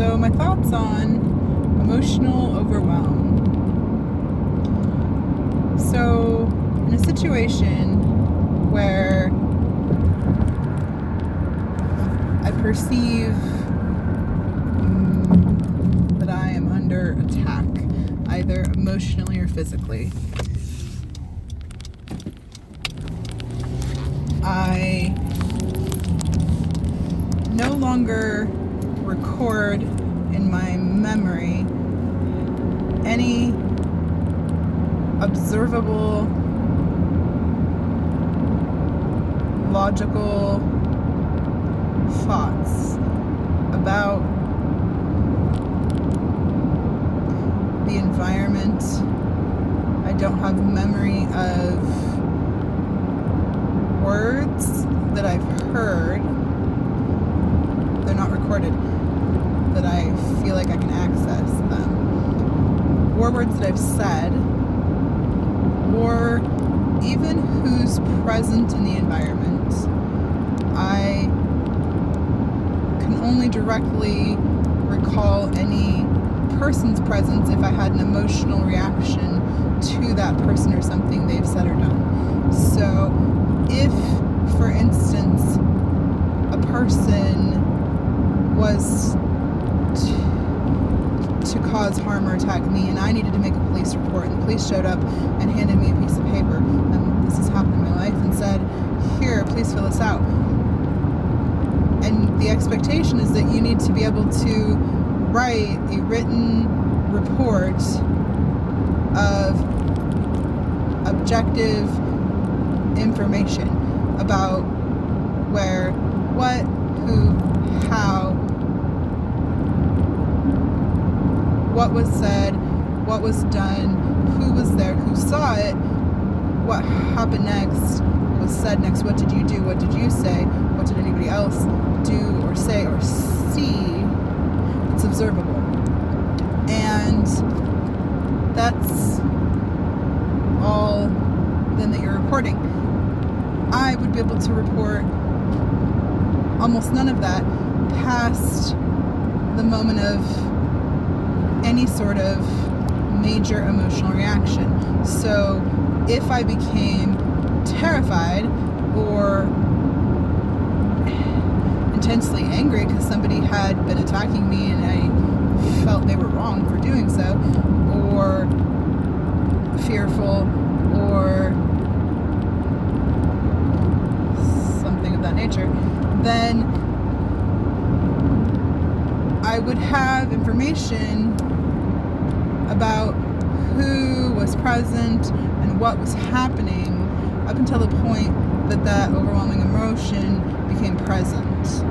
So my thoughts on emotional overwhelm. So in a situation where I perceive that I am under attack, either emotionally or physically, I no longer record in my memory any observable, logical thoughts about the environment. I don't have memory of words that I've heard. They're not recorded, that I feel like I can access them, or words that I've said, or even who's present in the environment. I can only directly recall any person's presence if I had an emotional reaction to that person or something they've said or done. So if, for instance, a person was to cause harm or attack me and I needed to make a police report, and the police showed up and handed me a piece of paper, and this has happened in my life, and said, "Here, please fill this out." And the expectation is that you need to be able to write a written report of objective information about where, what, who, how, what was said, what was done, who was there, who saw it, what happened next, what was said next, what did you do, what did you say, what did anybody else do or say or see. It's observable. And that's all then that you're reporting. I would be able to report almost none of that past the moment of any sort of major emotional reaction. So if I became terrified or intensely angry because somebody had been attacking me and I felt they were wrong for doing so, or fearful, or something of that nature, then I would have information about who was present and what was happening up until the point that that overwhelming emotion became present.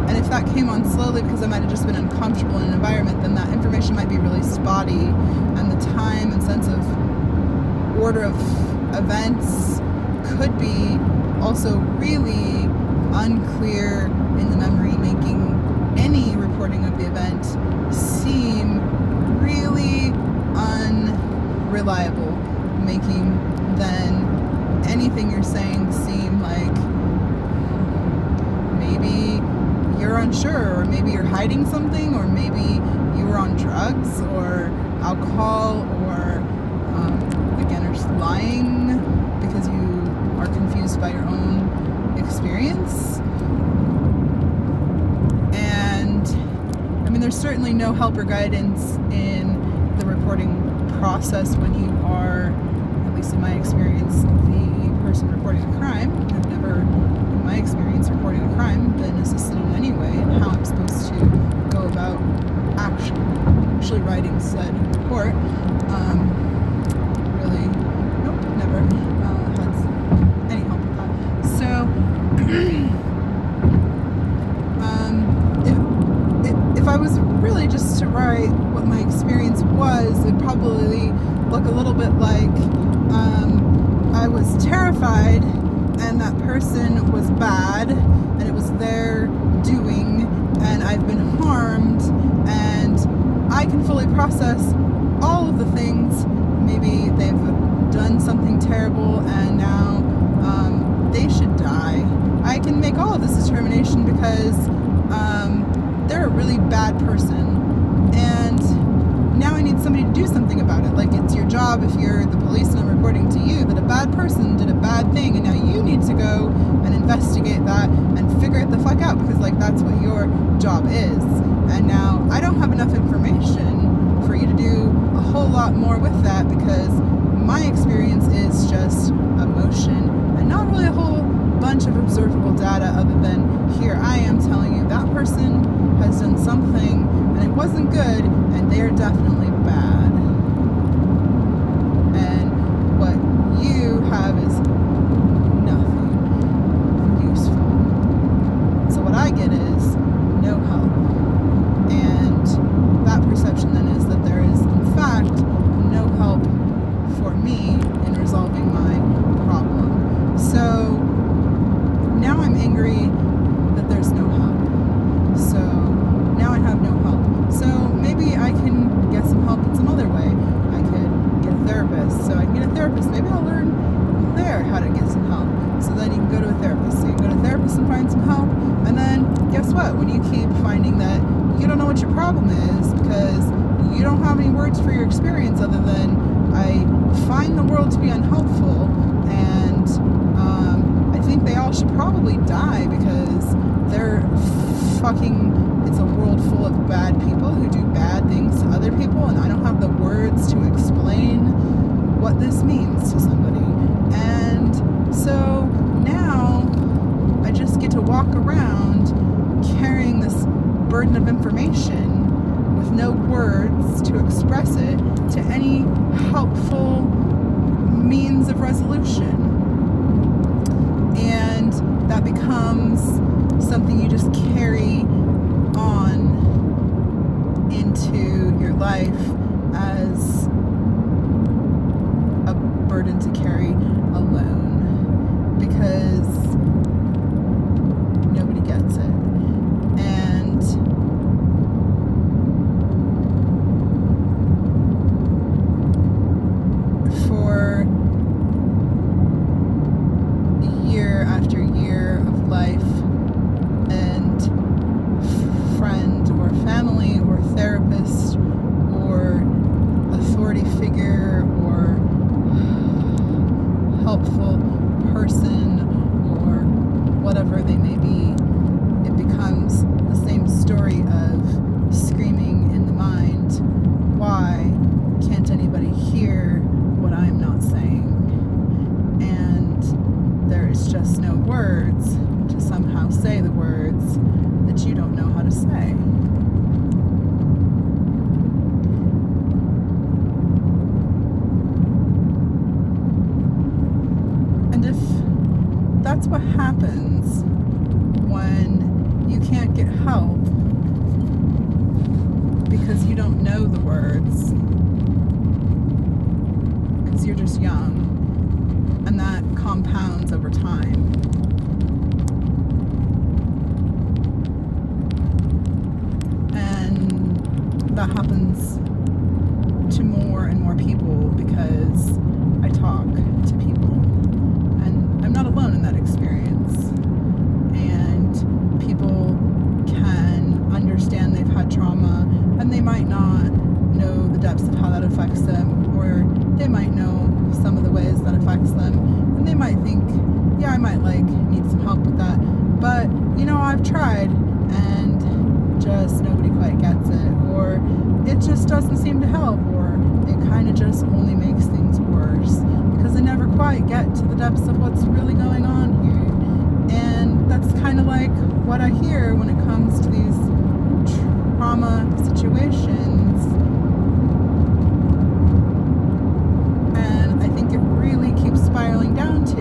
And if that came on slowly because I might have just been uncomfortable in an environment, then that information might be really spotty, and the time and sense of order of events could be also really unclear in the memory, making any reporting of the event seem really unreliable, making then anything you're saying seem like maybe you're unsure, or maybe you're hiding something, or maybe you were on drugs or alcohol, or again, you're just lying because you are confused by your own experience. And I mean, there's certainly no help or guidance in the reporting process when you are, at least in my experience, the person reporting a crime. I've never, in my experience, reporting a crime, been assisted in any way in how I'm supposed to go about actually writing said report. Really, nope, never had any help with that. So, if I was really just to write what my experience was, it'd probably look a little bit like I was terrified and that person was bad and it was their doing and I've been harmed, and I can fully process all of the things. Maybe they've done something terrible and now they should die. I can make all of this determination because they're a really bad person, and now I need somebody to do something about it. Like, it's your job, if you're the police and I'm reporting to you that a bad person did a bad thing, and now you need to go and investigate that and figure it the fuck out, because like that's what your job is. And now I don't have enough information for you to do a whole lot more with that, because my experience is just emotion and not really a whole bunch of observable data, other than here I am telling you that person has done something and it wasn't good, and they're definitely bad. And what you have is nothing useful. So what I get is no help. And that perception then is that there is, in fact, no help for me in resolving my problem. So now I'm angry that there's no help. So now I have no help. So maybe I can get some help in some other way. I could get a therapist. So I can get a therapist. Maybe I'll learn there how to get some help. So then you can go to a therapist. So you can go to a therapist and find some help. And then guess what? When you keep finding that you don't know what your problem is because you don't have any words for your experience other than I find the world to be unhelpful, and I think they all should probably die because they're fucking, it's a world full of bad people who do bad things to other people, and I don't have the words to explain what this means to somebody. And so now I just get to walk around carrying this burden of information with no words to express it to any helpful means of resolution. And that becomes something you just carry on into your life as a burden to carry alone, because nobody gets it. And for year after year of life, and friend or family or therapist or authority figure or helpful person or whatever they may be, it becomes the same story of screaming in the mind, why can't anybody hear what I'm not saying? And there is just no words to somehow say the words that you don't know how to say. And if that's what happens when you can't get help because you don't know the words, because you're just young, and that compounds over time. And that happens to more and more people because I talk to people. And I'm not alone in that experience. And people can understand they've had trauma, and they might not know the depths of how that affects them, or they might know some of the ways that affects them, and they might think, yeah, I might need some help with that, but I've tried and just nobody quite gets it, or it just doesn't seem to help, or it kind of just only makes things worse because they never quite get to the depths of what's really going on here. And that's kind of like what I hear when it comes to these trauma situations. And I think it really keeps spiraling down to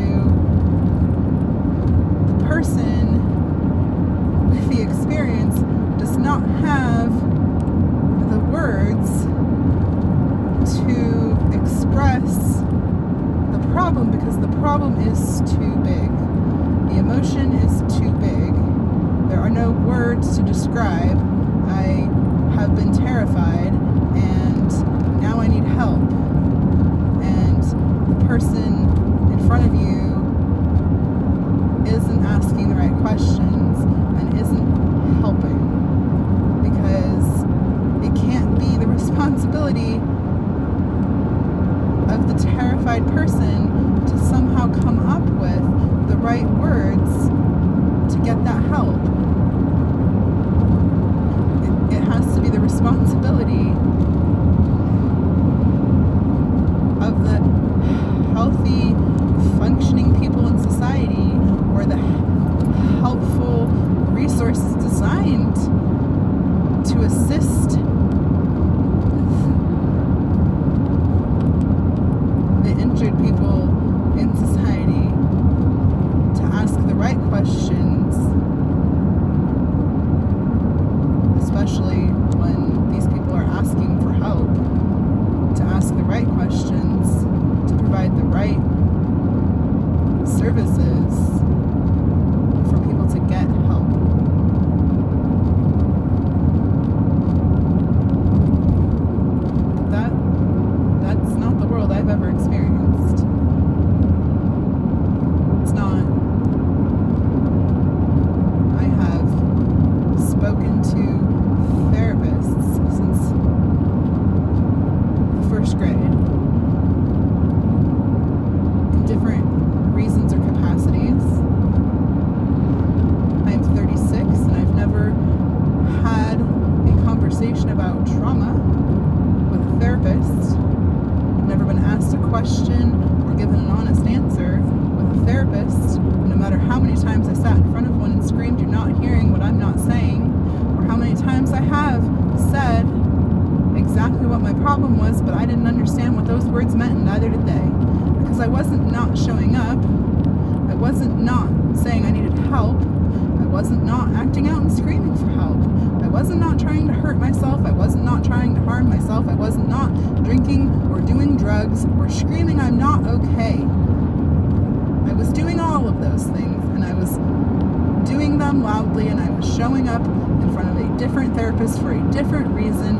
the person with the experience does not have the words to express the problem, because the problem is too big. The emotion is too big. There are no words to describe. I have been terrified, and now I need help. And the person in front of you isn't asking the right questions and isn't helping. words to get that help. It has to be the responsibility of the healthy, functioning people in society, or the helpful resources designed to assist the injured people in society, to ask the right questions, especially when these people are asking for help, to ask the right questions, to provide the right services for people to get help. But that's not the world I've ever experienced. It's not. I have spoken to therapists since the first grade in different reasons or capacities. I'm 36 and I've never had a conversation about trauma with a therapist. I've never been asked a question or given an honest answer with a therapist, no matter how many times I sat in front of one and screamed, "You're not hearing what I'm not saying," or how many times I have said exactly what my problem was, but I didn't understand what those words meant, and neither did they. Because I wasn't not showing up. I wasn't not saying I needed help. I wasn't not acting out and screaming for help. I wasn't not trying to hurt myself. I wasn't not trying to harm myself. I wasn't not drinking or doing drugs or screaming I'm not okay. I was doing all of those things, and I was doing them loudly, and I was showing up in front of a different therapist for a different reason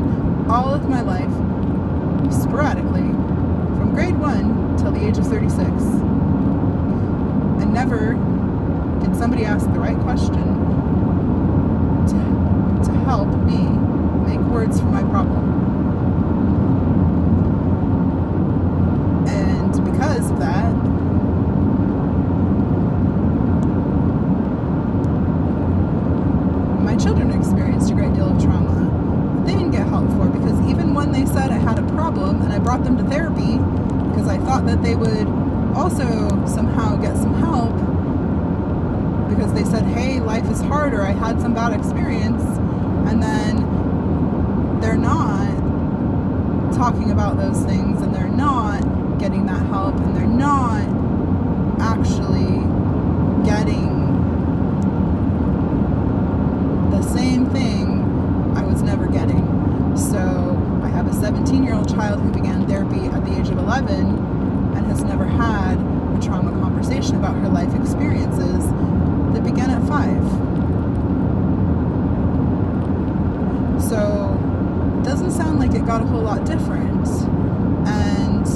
all of my life, sporadically, from grade 1 till the age of 36. And never did somebody ask the right question to help me make words for my problem. And because of that, my children experienced a great deal of trauma that they didn't get help for, because even when they said I had a problem and I brought them to therapy because I thought that they would also somehow get some help, because they said, hey, life is hard, or I had some bad experience, and then they're not talking about those things, and they're not getting that help, and they're not actually getting the same thing I was never getting. So I have a 17-year-old child who began therapy at the age of 11 and has never had a trauma conversation about her life experiences that began at 5. So it doesn't sound like it got a whole lot different. And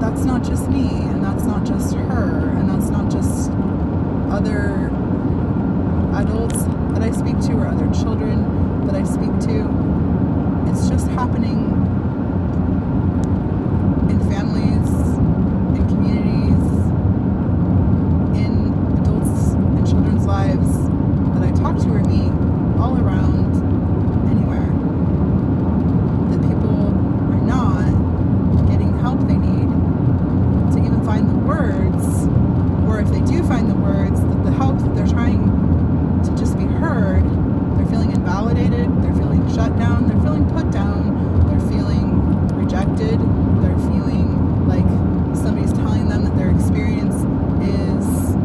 that's not just me, and that's not just her, and that's not just other adults that I speak to or other children that I speak to. It's just happening in families, in communities, in adults and children's lives that I talk to or meet all around, anywhere. That people are not getting the help they need to even find the words, or if they do find the words, that the help that they're trying to just be heard, they're feeling invalidated, they're feeling shut down, they're feeling put down, they're feeling rejected, they're feeling like somebody's telling them that their experience is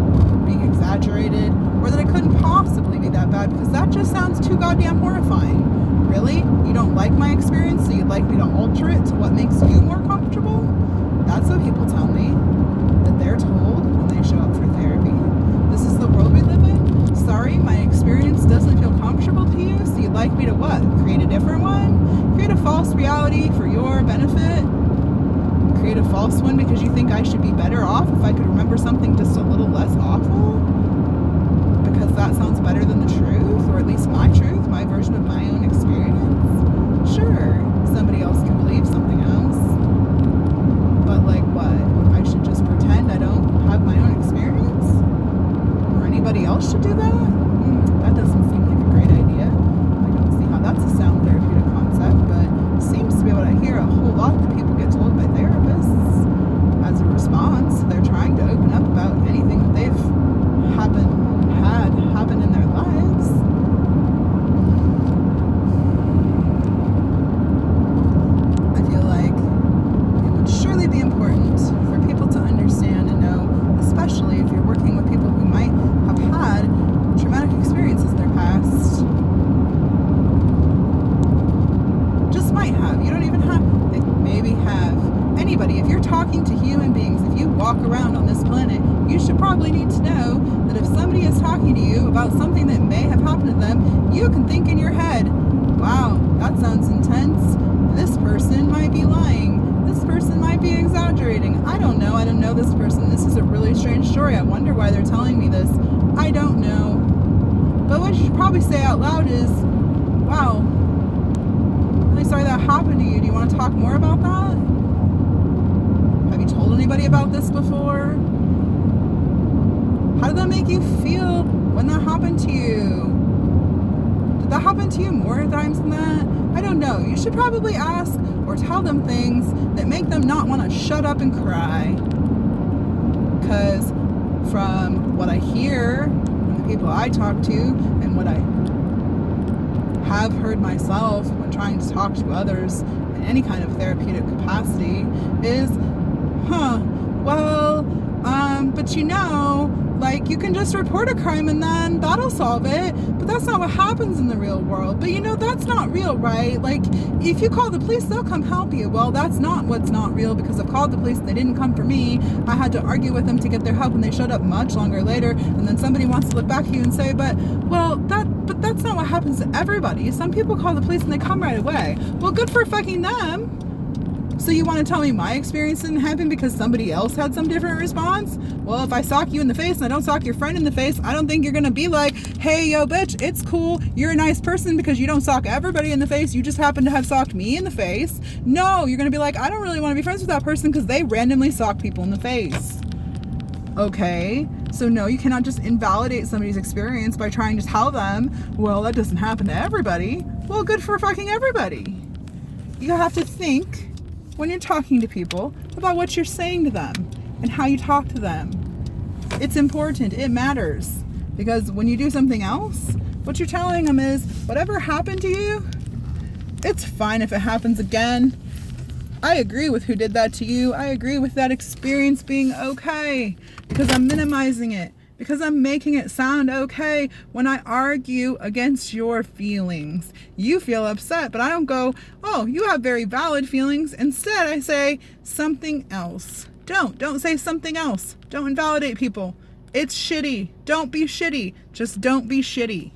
being exaggerated, or that it couldn't possibly be that bad, because that just sounds too goddamn horrifying. Really? You don't like my experience, so you'd like me to alter it to what makes you more comfortable? That's what people tell me that they're told when they show up for therapy. This is the world we live in? Sorry, my experience doesn't feel comfortable to you, so you'd like me to what? Create a different one? Create a false reality for your benefit? Create a false one because you think I should be better off if I could remember something just a little less awful? Because that sounds better than the truth, or at least my truth, my version of my own experience? Sure, somebody else can believe something else. But like what? I should just pretend I don't have my own experience? anybody else should do that? That doesn't seem like a great idea. I don't see how that's a sound therapeutic concept, but it seems to be what I hear a whole lot that people get told by therapists as a response. They're trying to open up about anything that they've had happen in their lives. I feel like it would surely be important for people to understand and know, especially if you're working with people who might have had traumatic experiences in their past. Just might have. You don't even have. They maybe have. Anybody, if you're talking to human beings, if you walk around on this planet, you should probably need to know that if somebody is talking to you about something that may have happened to them, you can think in your head, wow, that sounds intense. This person might be lying. This person might be exaggerating. I don't know this person. This is a really strange story. I wonder why they're telling me this. I don't know. But what you should probably say out loud is, wow, I'm really sorry that happened to you. Do you want to talk more about that? Have you told anybody about this before? How did that make you feel when that happened to you? Did that happen to you more times than that? I don't know. You should probably ask or tell them things that make them not want to shut up and cry. Because from what I hear from the people I talk to and what I have heard myself when trying to talk to others in any kind of therapeutic capacity is, but like you can just report a crime and then that'll solve it. But that's not what happens in the real world. But that's not real, right? Like if you call the police, they'll come help you. Well, that's not what's not real, because I've called the police and they didn't come for me. I had to argue with them to get their help and they showed up much longer later. And then somebody wants to look back at you and say, but that's not what happens to everybody. Some people call the police and they come right away. Well, good for fucking them. So you want to tell me my experience didn't happen because somebody else had some different response? Well, if I sock you in the face and I don't sock your friend in the face, I don't think you're going to be like, hey, yo, bitch, it's cool. You're a nice person because you don't sock everybody in the face. You just happen to have socked me in the face. No, you're going to be like, I don't really want to be friends with that person because they randomly sock people in the face. Okay, so no, you cannot just invalidate somebody's experience by trying to tell them, well, that doesn't happen to everybody. Well, good for fucking everybody. You have to think when you're talking to people about what you're saying to them and how you talk to them. It's important. It matters. Because when you do something else, what you're telling them is, whatever happened to you, it's fine if it happens again. I agree with who did that to you. I agree with that experience being okay, because I'm minimizing it, because I'm making it sound okay when I argue against your feelings. You feel upset, but I don't go, oh, you have very valid feelings. Instead, I say something else. Don't say something else. Don't invalidate people. It's shitty. Don't be shitty. Just don't be shitty.